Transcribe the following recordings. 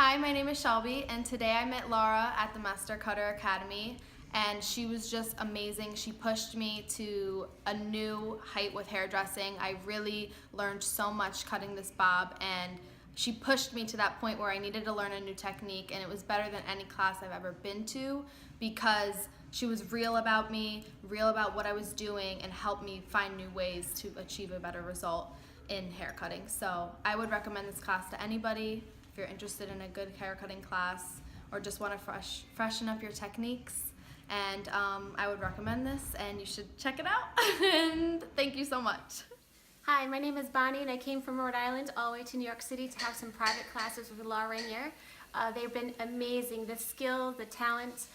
Hi, my name is Shelby, and today I met Laura at the Mastercutter Academy, and she was just amazing. She pushed me to a new height with hairdressing. I really learned so much cutting this bob, and she pushed me to that point where I needed to learn a new technique, and it was better than any class I've ever been to because she was real about me, real about what I was doing, and helped me find new ways to achieve a better result in hair cutting. So I would recommend this class to anybody if you're interested in a good hair cutting class or just want to freshen up your techniques. And I would recommend this, and you should check it out. And thank you so much. Hi, my name is Bonnie, and I came from Rhode Island all the way to New York City to have some private classes with Laura Rainier. They've been amazing. The skill, the talent,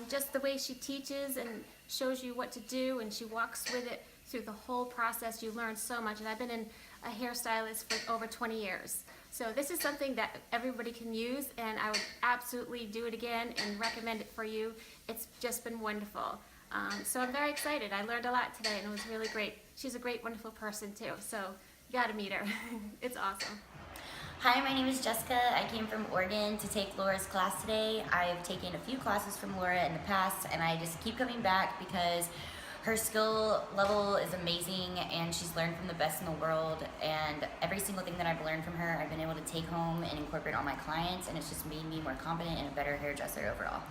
just the way she teaches and shows you what to do, and she walks with it through the whole process. You learn so much, and I've been a hairstylist for over 20 years. So this is something that everybody can use, and I would absolutely do it again and recommend it for you. It's just been wonderful. So I'm very excited. I learned a lot today, and it was really great. She's a great, wonderful person too, so you gotta meet her. It's awesome. Hi, my name is Jessica. I came from Oregon to take Laura's class today. I've taken a few classes from Laura in the past, and I just keep coming back because her skill level is amazing, and she's learned from the best in the world, and every single thing that I've learned from her I've been able to take home and incorporate on my clients, and it's just made me more confident and a better hairdresser overall.